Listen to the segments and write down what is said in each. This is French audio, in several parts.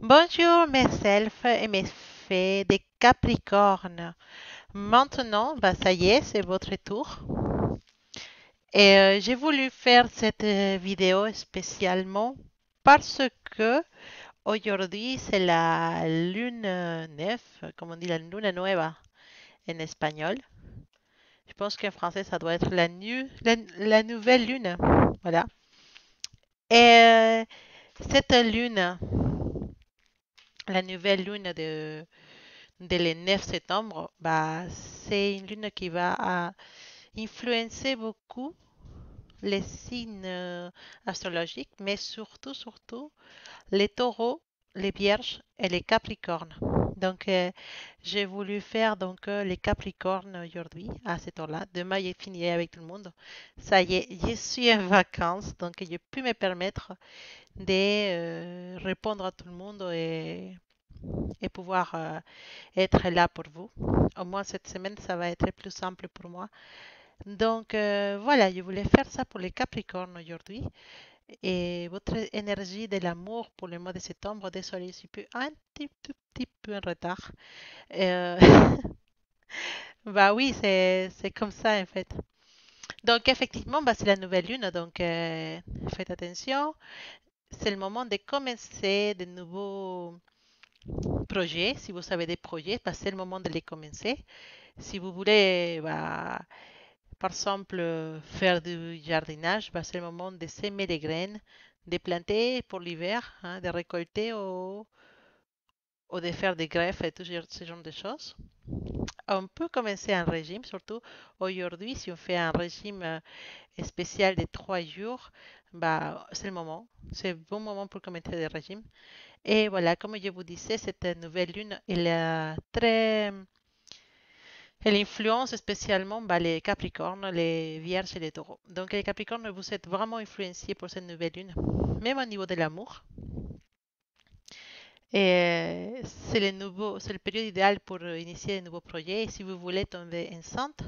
Bonjour mes elfes et mes fées des Capricornes. Maintenant, bah, ça y est, c'est votre tour. Et j'ai voulu faire cette vidéo spécialement parce que aujourd'hui c'est la lune neuf, comme on dit la luna nueva en espagnol. Je pense qu'en français ça doit être la nouvelle lune. Voilà. Et cette lune, la nouvelle lune de le 9 septembre, bah, c'est une lune qui va influencer beaucoup les signes astrologiques, mais surtout les taureaux, les vierges et les capricornes. Donc, j'ai voulu faire les capricornes aujourd'hui, à cette heure-là. Demain, j'ai fini avec tout le monde. Ça y est, je suis en vacances, donc je peux me permettre de répondre à tout le monde et pouvoir être là pour vous. Au moins cette semaine, ça va être plus simple pour moi. Donc voilà, je voulais faire ça pour les Capricornes aujourd'hui. Et votre énergie de l'amour pour le mois de septembre, désolé, je suis un petit peu en retard. Euh, bah oui, c'est comme ça en fait. Donc effectivement, bah, c'est la nouvelle lune, donc faites attention. C'est le moment de commencer de nouveaux projets. Si vous avez des projets, bah, c'est le moment de les commencer. Si vous voulez, bah, par exemple, faire du jardinage, bah, c'est le moment de semer les graines, de planter pour l'hiver, hein, de récolter ou de faire des greffes et tout ce genre de choses. On peut commencer un régime, surtout aujourd'hui, si on fait un régime spécial de 3 jours, bah, c'est le moment. C'est le bon moment pour commencer le régime. Et voilà, comme je vous disais, cette nouvelle lune, elle est très elle influence spécialement bah, les Capricornes, les Vierges et les Taureaux. Donc les Capricornes, vous êtes vraiment influencés pour cette nouvelle lune, même au niveau de l'amour. Et c'est le période idéal pour initier de nouveaux projets. Et si vous voulez tomber enceinte,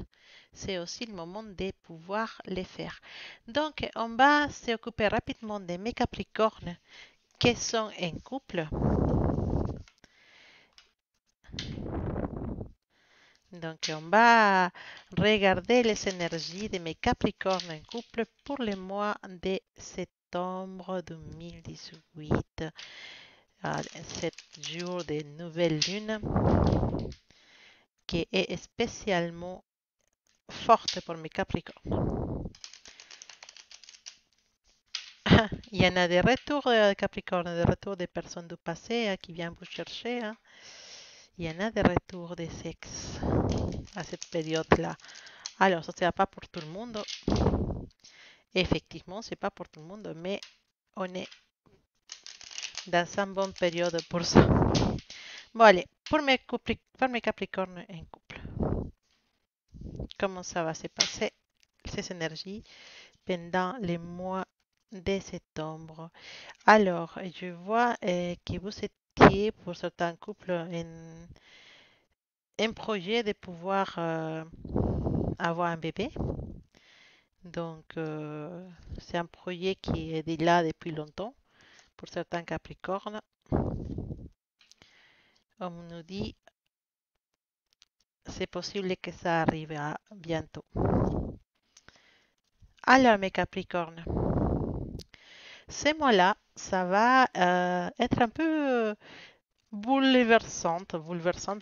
c'est aussi le moment de pouvoir les faire. Donc, on va s'occuper rapidement de mes Capricornes qui sont en couple. Donc, on va regarder les énergies de mes Capricornes en couple pour le mois de septembre 2018. 7 jours de nouvelle lune qui est spécialement forte pour mes Capricornes. Il y en a des retours Capricorne, des retours des personnes du passé qui viennent vous chercher. Hein. Il y en a des retours des sexes à cette période-là. Alors, ça ne sera pas pour tout le monde. Effectivement, c'est pas pour tout le monde, mais on est dans une bonne période pour ça. Bon, allez, pour mes Capricornes en couple, comment ça va se passer ces énergies pendant les mois de septembre? Alors, je vois que vous étiez pour certains couples un projet de pouvoir avoir un bébé. Donc, c'est un projet qui est là depuis longtemps pour certains Capricornes. On nous dit c'est possible que ça arrivera bientôt. Alors, mes Capricornes, ces mois-là, ça va être un peu bouleversante.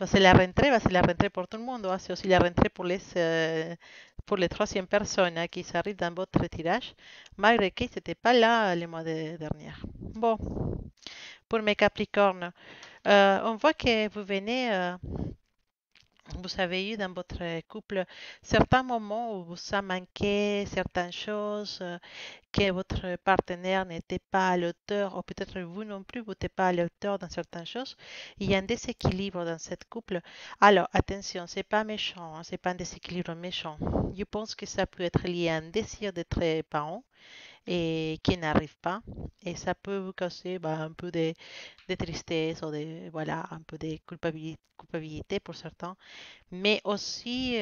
C'est la rentrée, c'est la rentrée pour tout le monde. Hein. C'est aussi la rentrée pour les troisièmes personnes hein, qui s'arrivent dans votre tirage, malgré que ce n'était pas là le mois dernier. Bon, pour mes Capricornes, on voit que vous avez eu dans votre couple certains moments où vous a manqué certaines choses, que votre partenaire n'était pas à l'auteur, ou peut-être vous non plus, vous n'êtes pas à l'auteur dans certaines choses. Il y a un déséquilibre dans cette couple. Alors, attention, c'est pas méchant, hein, c'est pas un déséquilibre méchant. Je pense que ça peut être lié à un désir d'être parent et qui n'arrive pas. Et ça peut vous causer bah, un peu de tristesse ou voilà, un peu de culpabilité pour certains. Mais aussi,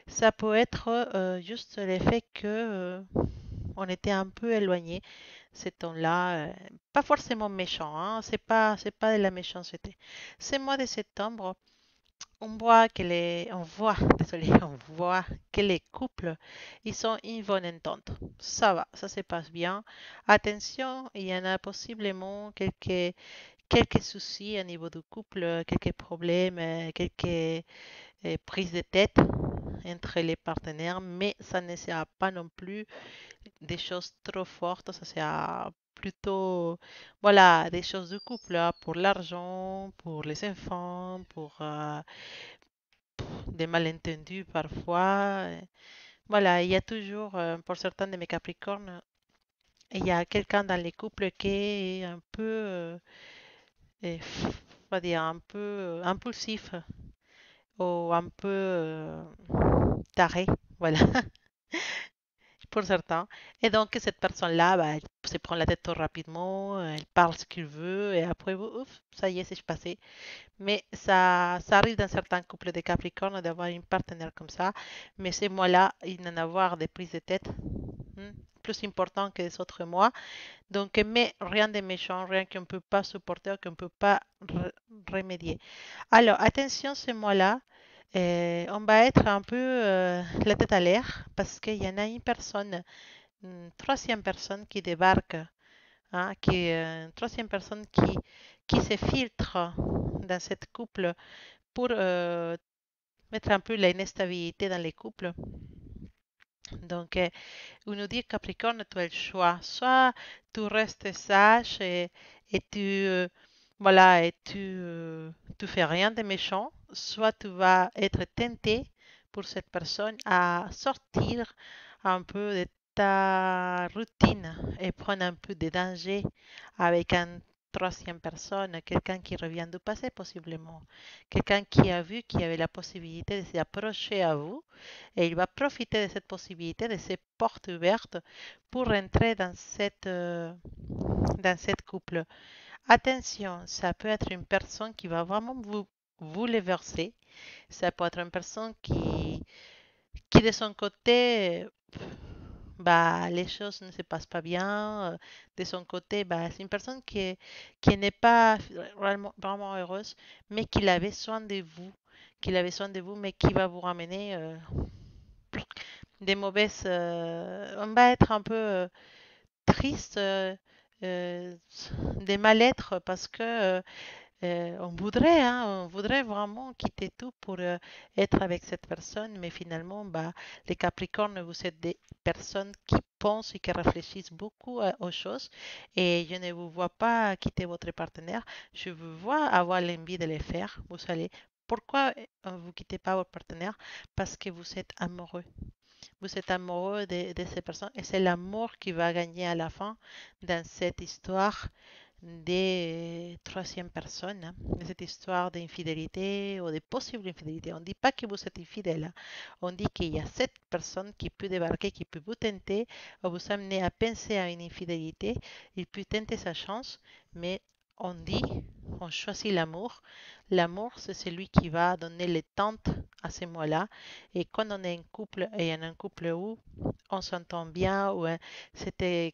ça peut être juste l'effet que on était un peu éloigné ces tons-là, pas forcément méchants, hein, c'est pas de la méchanceté. Ce mois de septembre, on voit, désolé, on voit que les couples, ils sont une bonne entente. Ça va, ça se passe bien. Attention, il y en a possiblement quelques soucis au niveau du couple, quelques problèmes, quelques prises de tête entre les partenaires, mais ça ne sera pas non plus des choses trop fortes, ça sera plutôt, voilà, des choses du couple, hein, pour l'argent, pour les enfants, pour des malentendus parfois. Voilà, il y a toujours, pour certains de mes Capricornes, il y a quelqu'un dans les couples qui est un peu, euh, on va dire, un peu impulsif ou un peu taré, voilà, pour certains. Et donc, cette personne-là, bah, elle se prend la tête trop rapidement, elle parle ce qu'il veut, et après, ouf, ça y est, c'est passé. Mais ça arrive dans certains couples de Capricorne d'avoir une partenaire comme ça. Mais ces mois-là, il n'en avoir des prises de tête hmm, plus importantes que les autres mois. Donc, mais rien de méchant, rien qu'on ne peut pas supporter, qu'on ne peut pas remédier. Alors, attention, ce mois-là, on va être un peu la tête à l'air parce qu'il y en a une personne, une troisième personne qui débarque, hein, une troisième personne qui se filtre dans cette couple pour mettre un peu l'instabilité dans les couples. Donc, on nous dit Capricorne, tu as le choix. Soit tu restes sage et voilà, tu fais rien de méchant, soit tu vas être tenté pour cette personne à sortir un peu de ta routine et prendre un peu de danger avec une troisième personne, quelqu'un qui revient du passé possiblement, quelqu'un qui a vu qu'il y avait la possibilité de s'approcher à vous et il va profiter de cette possibilité, de ces portes ouvertes pour rentrer dans cette couple. Attention, ça peut être une personne qui va vraiment vous les verser. Ça peut être une personne qui de son côté, bah, les choses ne se passent pas bien. De son côté, bah, c'est une personne qui n'est pas vraiment heureuse, mais qui a besoin de vous, mais qui va vous ramener des mauvaises. On va être un peu triste, euh, des mal-être parce que on voudrait vraiment quitter tout pour être avec cette personne, mais finalement, bah, les Capricornes, vous êtes des personnes qui pensent et qui réfléchissent beaucoup aux choses, et je ne vous vois pas quitter votre partenaire, je vous vois avoir l'envie de le faire. Vous allez. Pourquoi vous quittez pas votre partenaire? Parce que vous êtes amoureux. Vous êtes amoureux de ces personnes et c'est l'amour qui va gagner à la fin dans cette histoire de troisième personne, hein, de cette histoire d'infidélité ou de possible infidélité. On ne dit pas que vous êtes infidèle, hein. On dit qu'il y a cette personne qui peut débarquer, qui peut vous tenter ou vous amener à penser à une infidélité. Il peut tenter sa chance, mais on dit, on choisit l'amour. L'amour, c'est celui qui va donner les tentes à ces mois-là. Et quand on est en couple, et en un couple où on s'entend bien, où c'était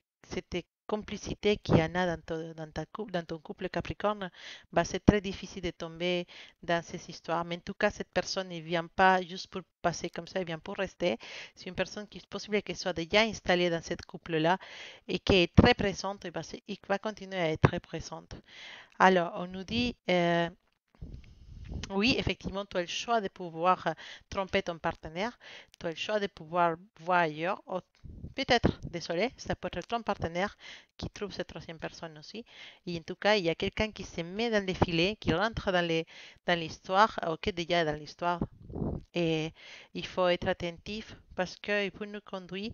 complicité qu'il y en a dans ton couple Capricorne, bah, c'est très difficile de tomber dans ces histoires. Mais en tout cas, cette personne ne vient pas juste pour passer comme ça, elle vient pour rester. C'est une personne qui est possible qu'elle soit déjà installée dans cette couple-là et qui est très présente et va continuer à être très présente. Alors, on nous dit, oui, effectivement, tu as le choix de pouvoir tromper ton partenaire, tu as le choix de pouvoir voir ailleurs. Peut-être, désolé, ça peut être ton partenaire qui trouve cette troisième personne aussi. Et en tout cas, il y a quelqu'un qui se met dans les filets, qui rentre dans l'histoire, qui est déjà dans l'histoire. Et il faut être attentif parce qu'il peut nous conduire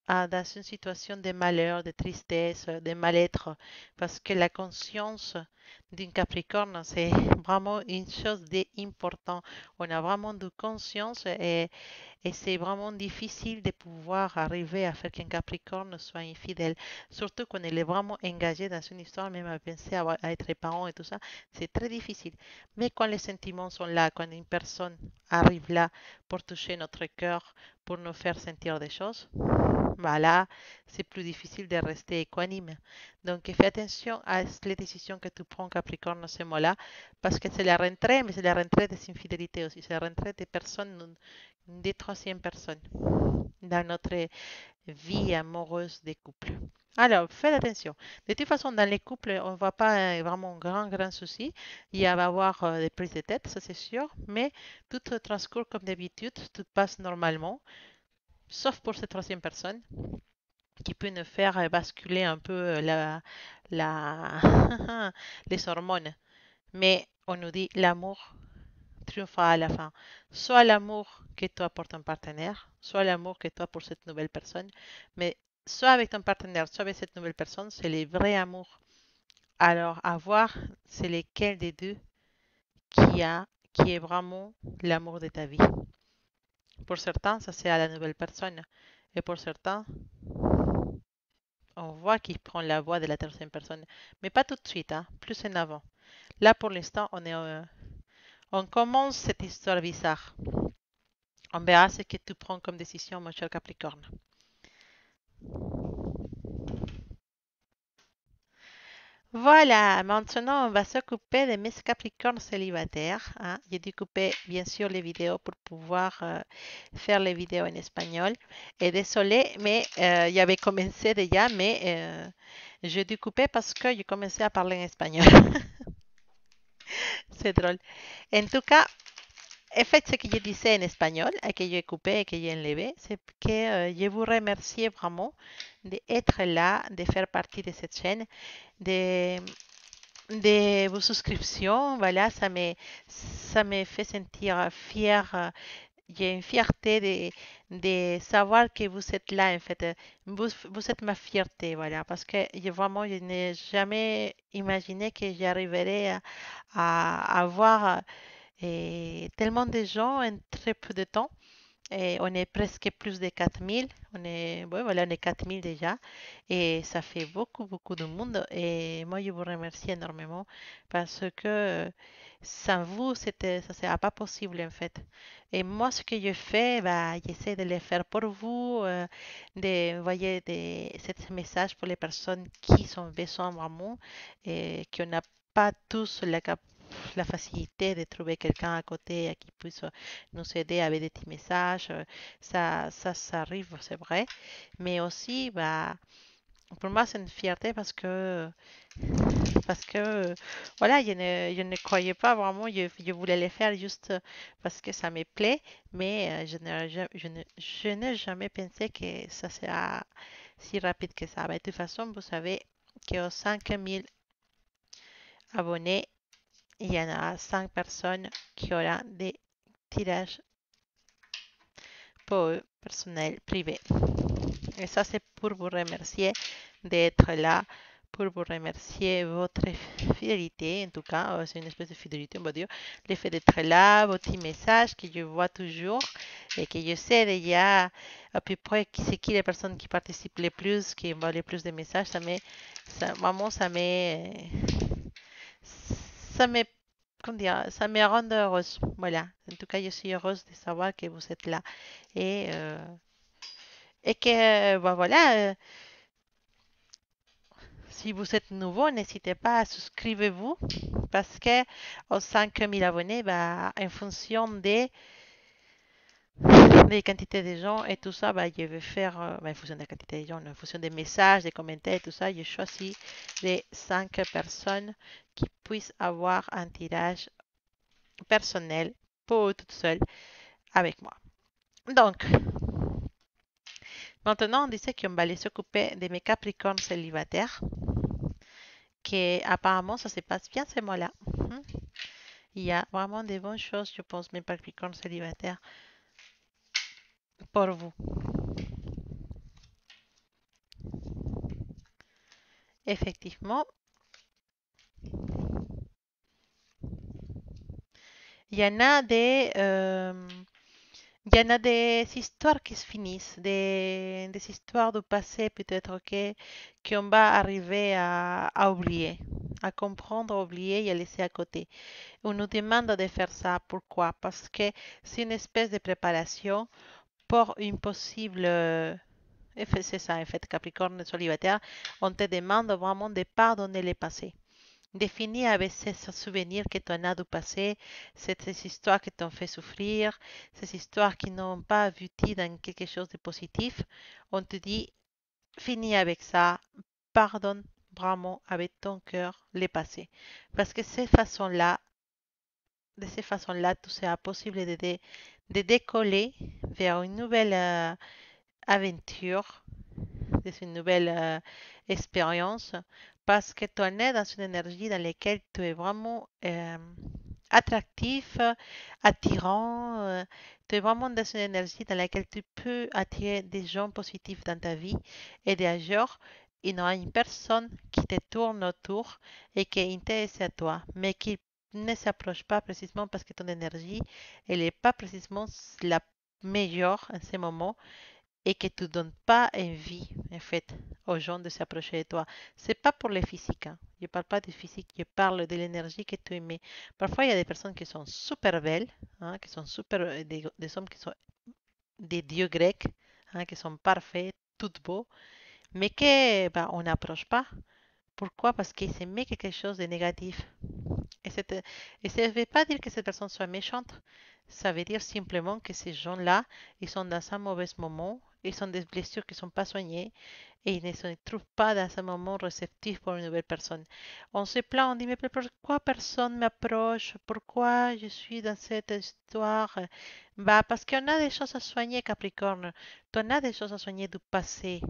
dans une situation de malheur, de tristesse, de mal-être, parce que la conscience d'un Capricorne, c'est vraiment une chose d'important. On a vraiment de conscience Et c'est vraiment difficile de pouvoir arriver à faire qu'un Capricorne soit infidèle. Surtout quand elle est vraiment engagée dans une histoire, même à penser à être parent et tout ça, c'est très difficile. Mais quand les sentiments sont là, quand une personne arrive là pour toucher notre cœur, pour nous faire sentir des choses, bah là, c'est plus difficile de rester équanime. Donc, fais attention à les décisions que tu prends, Capricorne, à ce moment-là, parce que c'est la rentrée, mais c'est la rentrée des infidélités aussi. C'est la rentrée des personnes, des troisièmes personnes dans notre vie amoureuse des couples. Alors, faites attention. De toute façon, dans les couples, on ne voit pas vraiment un grand souci. Il va y avoir des prises de tête, ça c'est sûr, mais tout transcourt comme d'habitude, tout passe normalement, sauf pour cette troisième personne qui peut nous faire basculer un peu la, les hormones. Mais on nous dit l'amour triomphera à la fin. Soit l'amour que toi pour ton partenaire, soit l'amour que toi pour cette nouvelle personne. Mais soit avec ton partenaire, soit avec cette nouvelle personne, c'est le vrai amour. Alors, à voir, c'est lequel des deux qui est vraiment l'amour de ta vie. Pour certains, ça c'est à la nouvelle personne. Et pour certains, on voit qu'il prend la voix de la troisième personne. Mais pas tout de suite, hein, plus en avant. Là, pour l'instant, on commence cette histoire bizarre. On verra ce que tu prends comme décision, mon cher Capricorne. Voilà, maintenant on va s'occuper de mes Capricornes célibataires, hein. J'ai dû couper bien sûr les vidéos pour pouvoir faire les vidéos en espagnol. Et désolé, mais j'avais commencé déjà, mais j'ai dû couper parce que j'ai commencé à parler en espagnol. C'est drôle. En tout cas, en fait, ce que je disais en espagnol, et que j'ai coupé et que j'ai enlevé, c'est que je vous remercie vraiment d'être là, de faire partie de cette chaîne, de, de vos souscriptions. Voilà, ça me fait sentir fière. J'ai une fierté de savoir que vous êtes là, en fait. Vous êtes ma fierté, voilà, parce que vraiment, je n'ai jamais imaginé que j'arriverais à avoir tellement de gens en très peu de temps. Et on est presque plus de 4000. Ouais, voilà, on est 4000 déjà. Et ça fait beaucoup de monde. Et moi, je vous remercie énormément parce que sans vous, ça ne serait pas possible en fait. Et moi, ce que je fais, bah, j'essaie de le faire pour vous, d'envoyer ces messages pour les personnes qui sont besoin vraiment et qui n'ont pas tous la facilité de trouver quelqu'un à côté qui puisse nous aider avec des petits messages. Ça arrive, c'est vrai. Mais aussi, bah, pour moi, c'est une fierté parce que voilà, je ne croyais pas vraiment, je voulais le faire juste parce que ça me plaît, mais je n'ai jamais pensé que ça sera si rapide que ça. Bah, de toute façon, vous savez qu'aux 5000 abonnés, il y en a 5 personnes qui auront des tirages pour eux, personnels, privés. Et ça, c'est pour vous remercier d'être là, pour vous remercier votre fidélité. En tout cas, c'est une espèce de fidélité, on va dire. Le fait d'être là, vos petits messages que je vois toujours et que je sais déjà à peu près qui c'est qui les personnes qui participent le plus, qui envoient le plus de messages. Vraiment, ça me, comment dire, ça me rend heureuse. Voilà. En tout cas, je suis heureuse de savoir que vous êtes là et, euh, et que, bah voilà. Si vous êtes nouveau, n'hésitez pas à souscrivez-vous parce que aux 5000 abonnés, bah, en fonction des quantités de gens et tout ça, bah, je vais faire, bah, en fonction de la quantité de gens, en fonction des messages, des commentaires et tout ça, je choisis les 5 personnes qui puissent avoir un tirage personnel pour eux toutes seules avec moi. Donc, maintenant, on disait qu'on va aller s'occuper de mes capricornes célibataires, que apparemment ça se passe bien ce mois-là. Il y a vraiment des bonnes choses, je pense, mes capricornes célibataires pour vous. Effectivement, il y en a Il y en a des histoires qui se finissent, des histoires du passé peut-être qu'on va arriver à oublier, à comprendre, à oublier et à laisser à côté. On nous demande de faire ça. Pourquoi? Parce que c'est une espèce de préparation pour une possible... c'est ça, en fait, Capricorne célibataire. On te demande vraiment de pardonner le passé. Définis avec ces souvenirs que tu en as du passé, ces histoires qui t'ont fait souffrir, ces histoires qui n'ont pas abouti dans quelque chose de positif. On te dit, finis avec ça, pardonne vraiment avec ton cœur les passés. Parce que de cette façon-là, tout sera possible de décoller vers une nouvelle aventure, c'est une nouvelle expérience parce que tu es dans une énergie dans laquelle tu es vraiment attractif, attirant. Tu es vraiment dans une énergie dans laquelle tu peux attirer des gens positifs dans ta vie et d'ailleurs, il y aura une personne qui te tourne autour et qui est intéressée à toi, mais qui ne s'approche pas précisément parce que ton énergie, elle n'est pas précisément la meilleure en ce moment et que tu ne donnes pas envie, en fait, aux gens de s'approcher de toi. C'est pas pour le physique, hein. Je parle pas du physique, je parle de l'énergie que tu émets. Parfois, il y a des personnes qui sont super belles, hein, qui sont super, des hommes qui sont des dieux grecs, hein, qui sont parfaits, tout beaux, mais que bah, on n'approche pas. Pourquoi? Parce qu'ils aimaient quelque chose de négatif. Et ça ne veut pas dire que cette personne soit méchante. Ça veut dire simplement que ces gens-là, ils sont dans un mauvais moment, ils ont des blessures qui ne sont pas soignées et ils ne se trouvent pas dans un moment réceptif pour une nouvelle personne. On se plaint, on dit, mais pourquoi personne m'approche? Pourquoi je suis dans cette histoire? Bah, parce qu'on a des choses à soigner, Capricorne. Tu en as des choses à soigner du passé.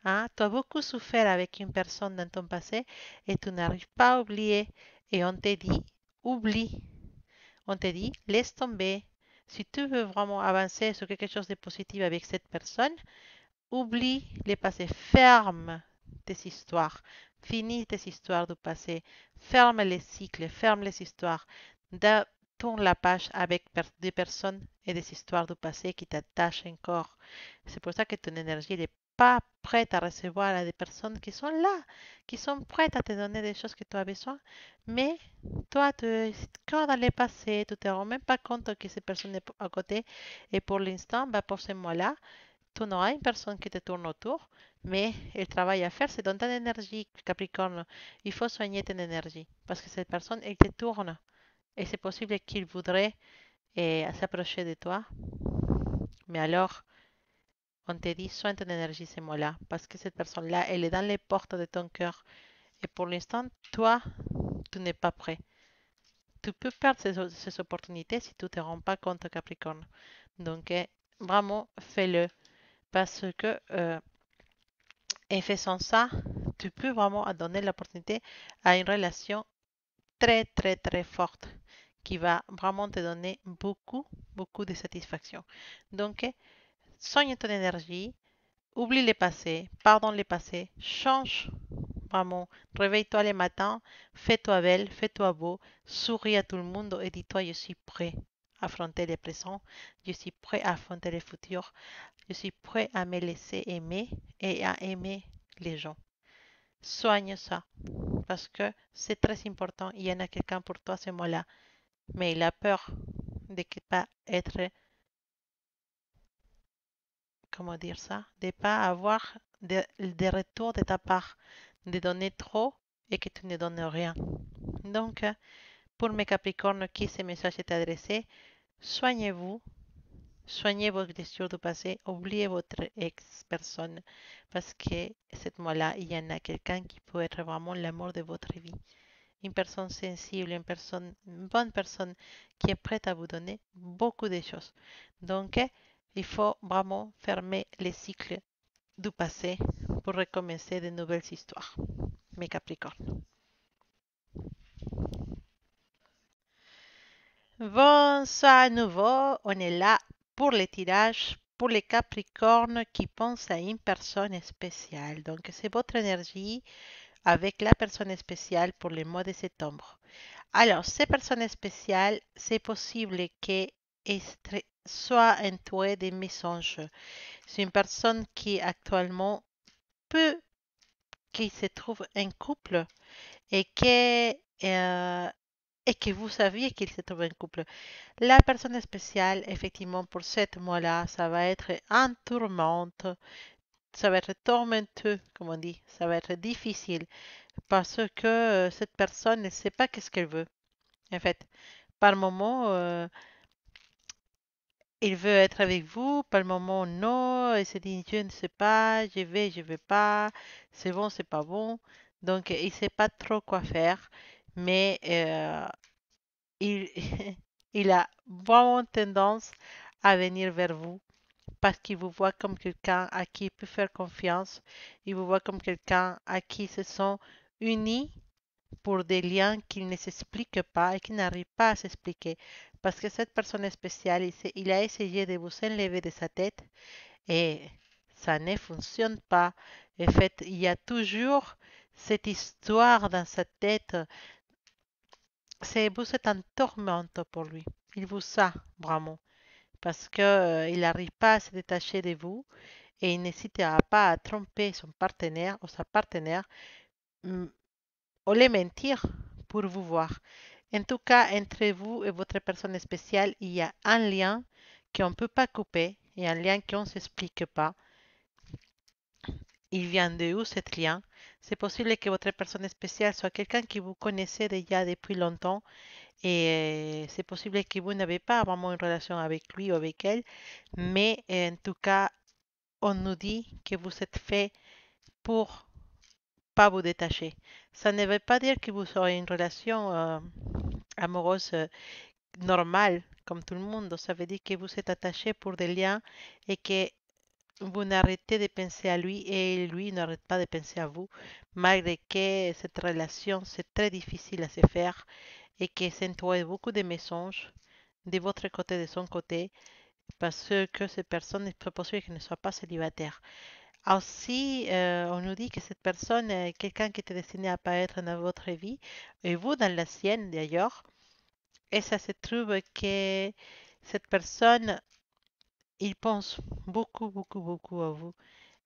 Hein? Tu as beaucoup souffert avec une personne dans ton passé et tu n'arrives pas à oublier. Et on te dit, oublie. On te dit, laisse tomber. Si tu veux vraiment avancer sur quelque chose de positif avec cette personne, oublie les passés. Ferme tes histoires. Finis tes histoires du passé. Ferme les cycles. Ferme les histoires. Tourne la page avec des personnes et des histoires du passé qui t'attachent encore. C'est pour ça que ton énergie n'est pas prête à recevoir des personnes qui sont là, qui sont prêtes à te donner des choses que tu as besoin. Mais toi, tu es encore dans le passé, tu ne te rends même pas compte que ces personnes sont à côté. Et pour l'instant, bah, pour ce mois-là, tu n'auras une personne qui te tourne autour, mais le travail à faire, c'est dans ton énergie, Capricorne. Il faut soigner ton énergie parce que cette personne, elle te tourne. Et c'est possible qu'il voudrait s'approcher de toi, mais alors, on te dit, soigne ton énergie ce mois-là parce que cette personne-là, elle est dans les portes de ton cœur. Et pour l'instant, toi, tu n'es pas prêt. Tu peux perdre ces opportunités si tu ne te rends pas compte, Capricorne. Donc, vraiment, fais-le parce que en faisant ça, tu peux vraiment donner l'opportunité à une relation très, très, très forte qui va vraiment te donner beaucoup, beaucoup de satisfaction. Donc, soigne ton énergie, oublie le passé, pardonne le passé, change vraiment. Réveille-toi le matin, fais-toi belle, fais-toi beau, souris à tout le monde et dis-toi, je suis prêt à affronter le présent, je suis prêt à affronter le futur, je suis prêt à me laisser aimer et à aimer les gens. Soigne ça parce que c'est très important. Il y en a quelqu'un pour toi ce mois-là, mais il a peur de ne pas être, comment dire ça, de ne pas avoir de retour de ta part, de donner trop et que tu ne donnes rien. Donc, pour mes Capricornes qui ce message est adressé, soignez-vous, soignez vos blessures du passé, oubliez votre ex-personne parce que cette mois-là, il y en a quelqu'un qui peut être vraiment l'amour de votre vie. Une personne sensible, une bonne personne qui est prête à vous donner beaucoup de choses. Donc, il faut vraiment fermer les cycles du passé pour recommencer de nouvelles histoires. Mes Capricornes. Bonsoir à nouveau, on est là pour les tirages pour les Capricornes qui pensent à une personne spéciale. Donc, c'est votre énergie avec la personne spéciale pour le mois de septembre. Alors, ces personnes spéciales, c'est possible qu'elles soit entouré des mensonges. C'est une personne qui actuellement peut, qui se trouve en couple et et que vous saviez qu'il se trouve en couple. La personne spéciale, effectivement, pour ce mois-là, ça va être en tourmente, ça va être tormenteux, comme on dit, ça va être difficile parce que cette personne ne sait pas qu'est-ce qu'elle veut. En fait, par moment, il veut être avec vous, par moment, non, il se dit, je ne sais pas, je vais pas, c'est bon, c'est pas bon. Donc, il ne sait pas trop quoi faire, mais il, il a vraiment tendance à venir vers vous parce qu'il vous voit comme quelqu'un à qui il peut faire confiance, il vous voit comme quelqu'un à qui ils se sont unis pour des liens qui ne s'expliquent pas et qui n'arrivent pas à s'expliquer. Parce que cette personne spéciale, il a essayé de vous enlever de sa tête et ça ne fonctionne pas. En fait, il y a toujours cette histoire dans sa tête. Vous êtes un tourmente pour lui. Il vous a vraiment. Parce que, il n'arrive pas à se détacher de vous et il n'hésitera pas à tromper son partenaire ou sa partenaire mm, ou les mentir pour vous voir. En tout cas, entre vous et votre personne spéciale, il y a un lien qu'on ne peut pas couper et un lien qu'on ne s'explique pas. Il vient de où ce lien? C'est possible que votre personne spéciale soit quelqu'un que vous connaissez déjà depuis longtemps et c'est possible que vous n'avez pas vraiment une relation avec lui ou avec elle, mais en tout cas, on nous dit que vous êtes fait pour pas vous détacher. Ça ne veut pas dire que vous aurez une relation amoureuse normale comme tout le monde. Ça veut dire que vous êtes attaché pour des liens et que vous n'arrêtez de penser à lui et lui n'arrête pas de penser à vous, malgré que cette relation c'est très difficile à se faire et que s'entoure beaucoup de mensonges de votre côté, de son côté, parce que cette personne est possible qu'elle ne soit pas célibataire. Aussi, on nous dit que cette personne est quelqu'un qui était destiné à apparaître dans votre vie, et vous dans la sienne d'ailleurs. Et ça se trouve que cette personne, il pense beaucoup, beaucoup, beaucoup à vous.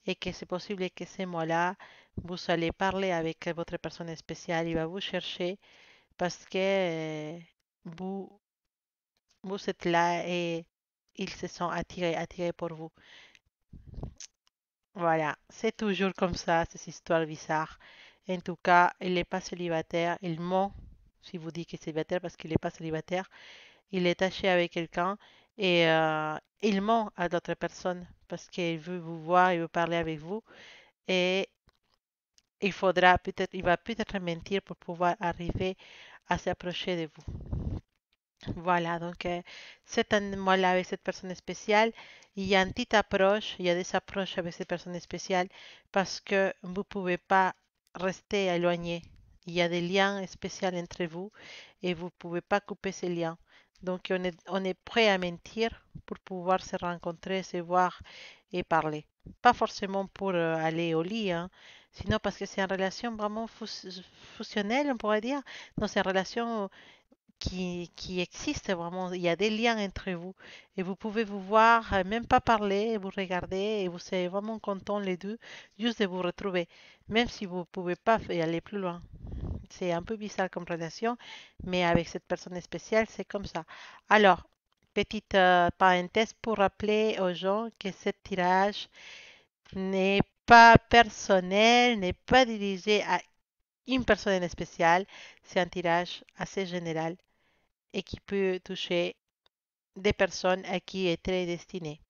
Et que c'est possible que ces mois-là, vous allez parler avec votre personne spéciale, il va vous chercher parce que vous, vous êtes là et ils se sont attirés pour vous. Voilà, c'est toujours comme ça, ces histoires bizarres. En tout cas, il n'est pas célibataire, il ment si vous dites qu'il est célibataire parce qu'il n'est pas célibataire. Il est taché avec quelqu'un et il ment à d'autres personnes parce qu'il veut vous voir, il veut parler avec vous et il va peut-être mentir pour pouvoir arriver à s'approcher de vous. Voilà, donc c'est un mois-là avec cette personne spéciale. Il y a une petite approche, il y a des approches avec cette personne spéciale parce que vous ne pouvez pas rester éloigné. Il y a des liens spéciaux entre vous et vous ne pouvez pas couper ces liens. Donc on est prêt à mentir pour pouvoir se rencontrer, se voir et parler. Pas forcément pour aller au lit, hein, sinon parce que c'est une relation vraiment fusionnelle, on pourrait dire. Non, c'est une relation qui existe vraiment. Il y a des liens entre vous et vous pouvez vous voir, même pas parler, vous regarder et vous serez vraiment contents les deux juste de vous retrouver, même si vous ne pouvez pas aller plus loin. C'est un peu bizarre comme relation, mais avec cette personne spéciale, c'est comme ça. Alors, petite parenthèse pour rappeler aux gens que ce tirage n'est pas personnel, n'est pas dirigé à une personne spéciale. C'est un tirage assez général et qui peut toucher des personnes à qui est très destiné.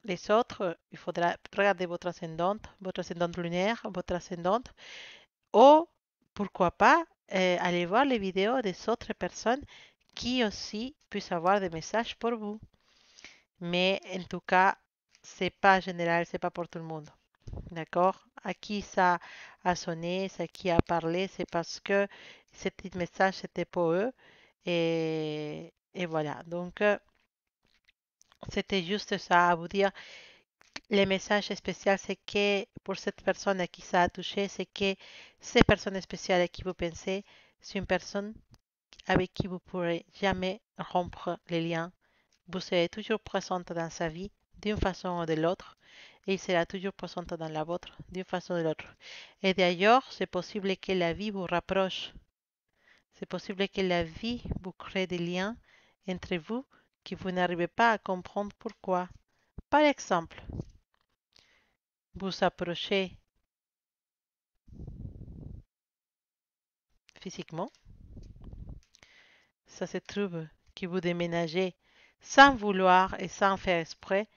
Les autres, il faudra regarder votre ascendante lunaire, votre ascendante, ou pourquoi pas aller voir les vidéos des autres personnes qui aussi puissent avoir des messages pour vous. Mais en tout cas, c'est pas général, c'est pas pour tout le monde. D'accord? À qui ça a sonné, à qui a parlé, c'est parce que ce petit message c'était pour eux. Et voilà. Donc, c'était juste ça à vous dire. Le message spécial, c'est que pour cette personne à qui ça a touché, c'est que ces personnes spéciales à qui vous pensez, c'est une personne avec qui vous pourrez jamais rompre les liens Vous serez toujours présente dans sa vie d'une façon ou de l'autre et il sera toujours présent dans la vôtre d'une façon ou de l'autre. Et d'ailleurs, c'est possible que la vie vous rapproche. C'est possible que la vie vous crée des liens entre vous que vous n'arrivez pas à comprendre pourquoi. Par exemple, vous approchez physiquement, ça se trouve que vous déménagez sans vouloir et sans faire exprès,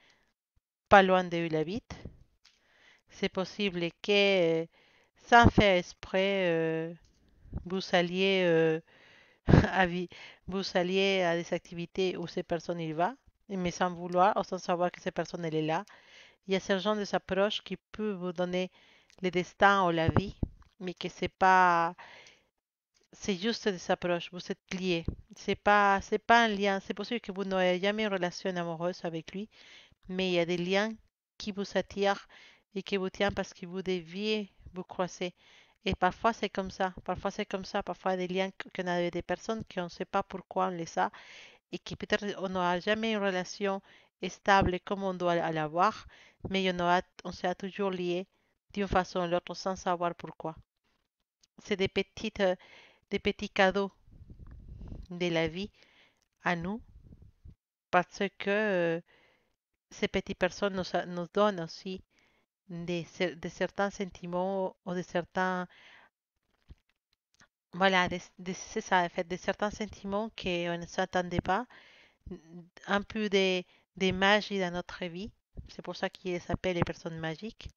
pas loin de où il habite. C'est possible que sans faire exprès, vous alliez, à vous alliez à des activités où cette personne y va, mais sans vouloir ou sans savoir que cette personne elle est là. Il y a ce genre de approches qui peut vous donner le destin ou la vie, mais que c'est juste des approches, vous êtes liés. C'est pas un lien. C'est possible que vous n'ayez jamais une relation amoureuse avec lui, mais il y a des liens qui vous attirent et qui vous tiennent parce que vous deviez vous croiser. Et parfois c'est comme ça, parfois c'est comme ça, parfois des liens qu'on a avec des personnes qu'on ne sait pas pourquoi on les a et qui peut-être on n'aura jamais une relation stable comme on doit l'avoir, mais on sera toujours lié d'une façon ou l'autre sans savoir pourquoi. C'est des petits cadeaux de la vie à nous parce que ces petites personnes nous donnent aussi de certains sentiments ou de certains, voilà, c'est ça, en fait, de certains sentiments qu'on ne s'attendait pas, un peu de magie dans notre vie. C'est pour ça qu'ils s'appellent les personnes magiques.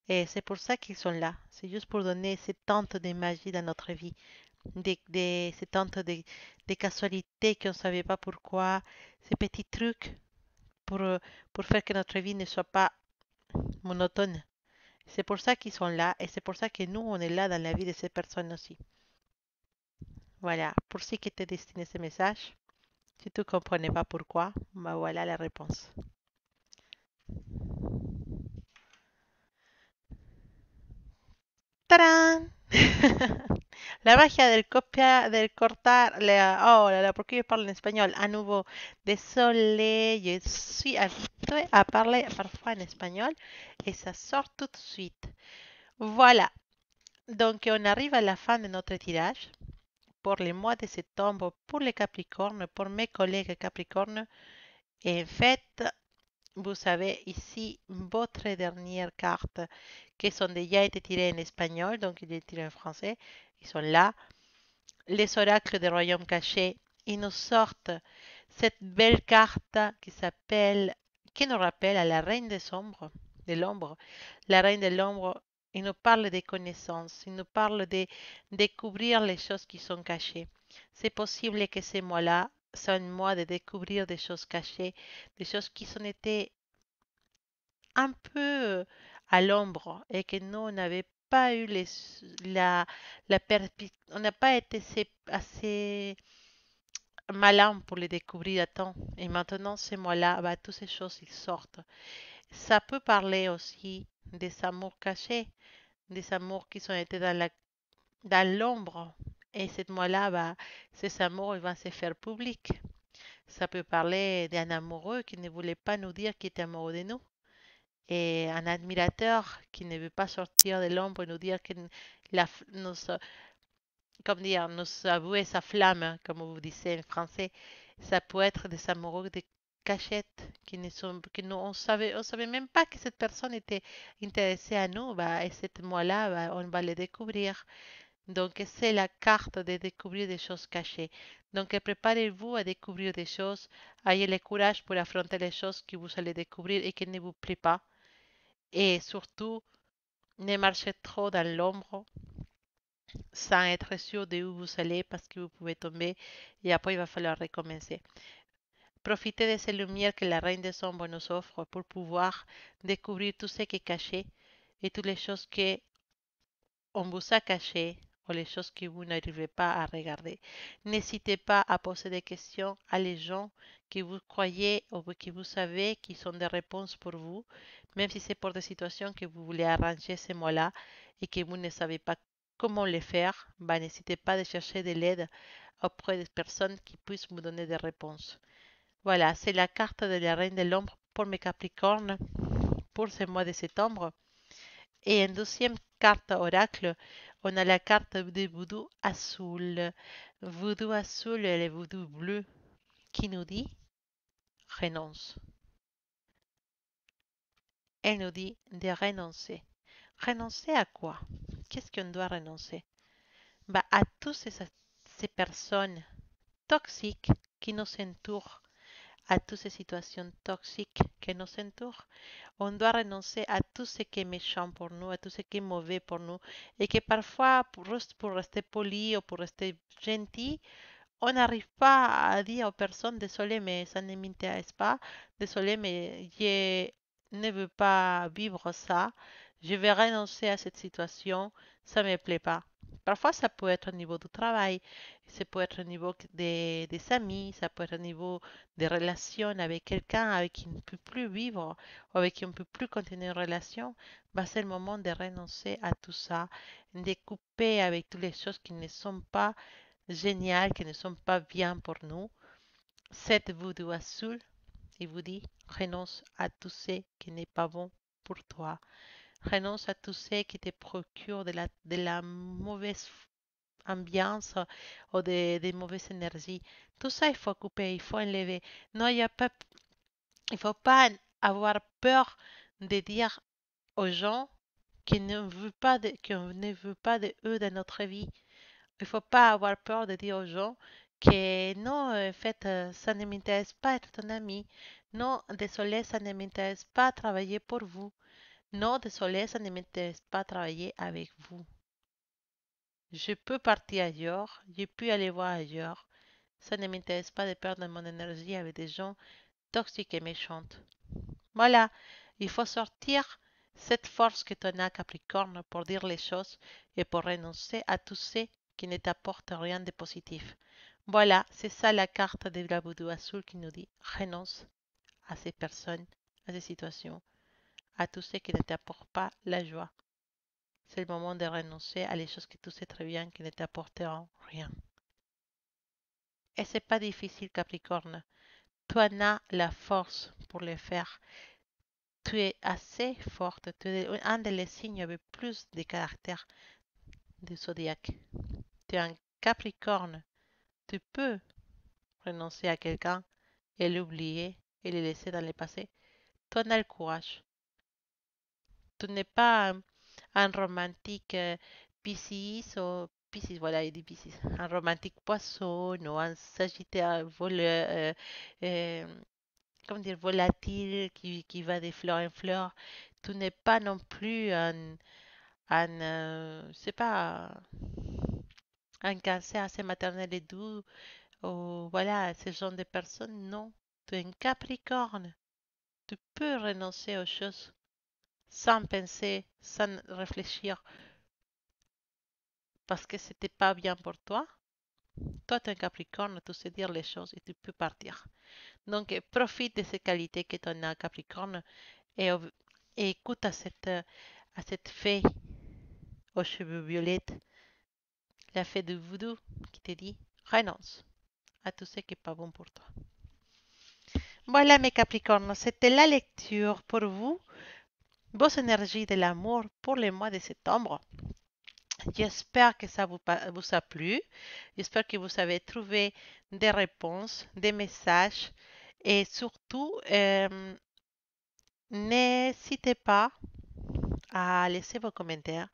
Et c'est pour ça qu'ils sont là. C'est juste pour donner cette tente de magie dans notre vie. Cette tente de casualités qu'on ne savait pas pourquoi. Ces petits trucs pour, euh, pour faire que notre vie ne soit pas monotone. C'est pour ça qu'ils sont là et c'est pour ça que nous, on est là dans la vie de ces personnes aussi. Voilà, pour ce qui était destiné ce message. Si tu ne comprenais pas pourquoi, bah voilà la réponse. ¡Tarán! La magia del copiar, del cortar. Oh là là, pourquoi je parle en espagnol? À nouveau, désolé, je suis habituée à parler parfois en espagnol et ça sort tout de suite. Voilà, donc on arrive à la fin de notre tirage pour le mois de septembre pour les Capricornes, pour mes collègues Capricornes. Et en fait, vous savez ici votre dernière carte qui sont déjà été tirées en espagnol, donc il est tiré en français. Ils sont là. Les oracles des royaumes cachés. Ils nous sortent cette belle carte qui s'appelle, qui nous rappelle à la reine des ombres, de l'ombre. La reine de l'ombre, il nous parle des connaissances, il nous parle de découvrir les choses qui sont cachées. C'est possible que ces mois-là soient un mois de découvrir des choses cachées, des choses qui sont été un peu à l'ombre et que nous, on n'avait pas eu on n'a pas été assez malin pour les découvrir à temps. Et maintenant, ces mois-là, bah, toutes ces choses, ils sortent. Ça peut parler aussi des amours cachés, des amours qui ont été dans l'ombre. Et cette mois-là, bah, ces amours, ils vont se faire publics. Ça peut parler d'un amoureux qui ne voulait pas nous dire qu'il était amoureux de nous et un admirateur qui ne veut pas sortir de l'ombre et nous dire que nous, comme dire, nous avouer sa flamme, comme vous disiez en français. Ça peut être des amoureux de cachette qui ne sont, que nous, on savait même pas que cette personne était intéressée à nous, bah, et cette mois-là, bah, on va le découvrir. Donc, c'est la carte de découvrir des choses cachées. Donc, préparez-vous à découvrir des choses. Ayez le courage pour affronter les choses que vous allez découvrir et qui ne vous plaît pas. Et surtout, ne marchez trop dans l'ombre sans être sûr de où vous allez parce que vous pouvez tomber et après il va falloir recommencer. Profitez de ces lumières que la Reine des Ombres nous offre pour pouvoir découvrir tout ce qui est caché et toutes les choses que on vous a cachées ou les choses que vous n'arrivez pas à regarder. N'hésitez pas à poser des questions à les gens que vous croyez ou que vous savez qui sont des réponses pour vous, même si c'est pour des situations que vous voulez arranger ces mois-là et que vous ne savez pas comment les faire, bah, n'hésitez pas à chercher de l'aide auprès des personnes qui puissent vous donner des réponses. Voilà, c'est la carte de la reine de l'ombre pour mes Capricornes pour ce mois de septembre. Et en deuxième carte oracle, on a la carte de voodoo azul. Voodoo azul et le voodoo bleu qui nous dit renonce. Elle nous dit de renoncer. Renoncer à quoi? Qu'est-ce qu'on doit renoncer? Bah, à toutes ces personnes toxiques qui nous entourent, à toutes ces situations toxiques qui nous entourent. On doit renoncer à tout ce qui est méchant pour nous, à tout ce qui est mauvais pour nous, et que parfois, pour rester poli ou pour rester gentil, on n'arrive pas à dire aux personnes, désolé, mais ça ne m'intéresse pas, désolé, mais je ne veux pas vivre ça, je vais renoncer à cette situation, ça ne me plaît pas. Parfois, ça peut être au niveau du travail, ça peut être au niveau des amis, ça peut être au niveau des relations avec quelqu'un avec qui on ne peut plus vivre, ou avec qui on ne peut plus continuer une relation. Bah, c'est le moment de renoncer à tout ça, de couper avec toutes les choses qui ne sont pas géniales, qui ne sont pas bien pour nous. Cette voodoo azul, il vous dit, renonce à tout ce qui n'est pas bon pour toi. Renonce à tout ce qui te procure de la mauvaise ambiance ou des mauvaises énergies. Tout ça, il faut couper, il faut enlever. Non, il ne faut pas avoir peur de dire aux gens qu'on ne veut pas de eux dans notre vie. Il ne faut pas avoir peur de dire aux gens que non, en fait, ça ne m'intéresse pas être ton ami. Non, désolé, ça ne m'intéresse pas travailler pour vous. Non, désolé, ça ne m'intéresse pas travailler avec vous. Je peux partir ailleurs, je peux aller voir ailleurs. Ça ne m'intéresse pas de perdre mon énergie avec des gens toxiques et méchantes. Voilà, il faut sortir cette force que tu as, Capricorne, pour dire les choses et pour renoncer à tout ce qui ne t'apporte rien de positif. Voilà, c'est ça la carte de la Voodoo Azul qui nous dit renonce à ces personnes, à ces situations, à tout ce qui ne t'apporte pas la joie. C'est le moment de renoncer à les choses que tu sais très bien qui ne t'apporteront rien. Et c'est pas difficile, Capricorne. Tu en as la force pour le faire. Tu es assez forte. Tu es un des signes avec plus de caractère du zodiaque. Tu es un Capricorne. Tu peux renoncer à quelqu'un et l'oublier et le laisser dans le passé. Tu en as le courage. Tu n'es pas un romantique Piscis ou Piscis, voilà, il dit Piscis, un romantique poisson ou un sagittaire voleur, comment dire, volatile qui va de fleur en fleur. Tu n'es pas non plus c'est pas, un cancer assez maternel et doux ou voilà, ce genre de personne. Non, tu es un Capricorne. Tu peux renoncer aux choses sans penser, sans réfléchir, parce que c'était pas bien pour toi. Toi, tu es un Capricorne, tu sais dire les choses et tu peux partir. Donc, profite de ces qualités que tu as, Capricorne, et, et écoute à cette fée aux cheveux violettes, la fée de voodoo, qui te dit renonce à tout ce qui n'est pas bon pour toi. Voilà, mes Capricornes, c'était la lecture pour vous, vos énergies de l'amour pour le mois de septembre. J'espère que ça vous a plu. J'espère que vous avez trouvé des réponses, des messages et surtout, n'hésitez pas à laisser vos commentaires.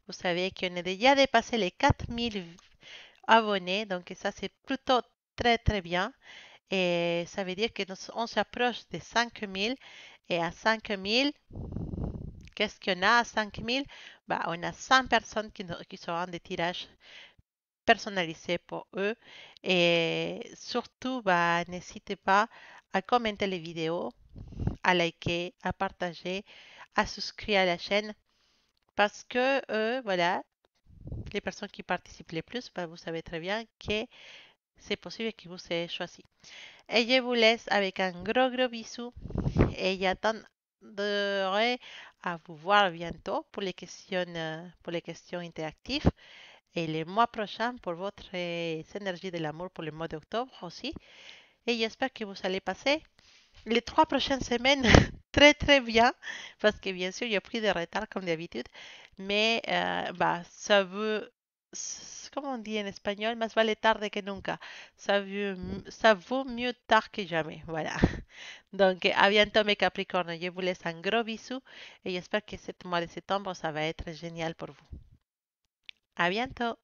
Vous savez qu'on a déjà dépassé les 4000 abonnés, donc ça c'est plutôt très très bien. Et ça veut dire qu'on s'approche des 5000 et à 5000, qu'est-ce qu'on a à 5000? Bah, on a 100 personnes qui seront des tirages personnalisés pour eux. Et surtout, bah, n'hésitez pas à commenter les vidéos, à liker, à partager, à souscrire à la chaîne parce que, voilà, les personnes qui participent le plus, bah, vous savez très bien que c'est possible que vous ayez choisi. Et je vous laisse avec un gros gros bisou et j'attendrai à vous voir bientôt pour les questions interactives et le mois prochain pour votre énergie de l'amour pour le mois d'octobre aussi. et j'espère que vous allez passer les 3 prochaines semaines très très bien parce que bien sûr, il y a pris de retard comme d'habitude, mais bah, comme on dit en espagnol, más vale tarde que nunca. Ça vaut mieux tard que jamais. Voilà. Donc, à bientôt mes Capricornes. Je vous laisse un gros bisou et j'espère que ce mois de septembre, ça va être génial pour vous. À bientôt.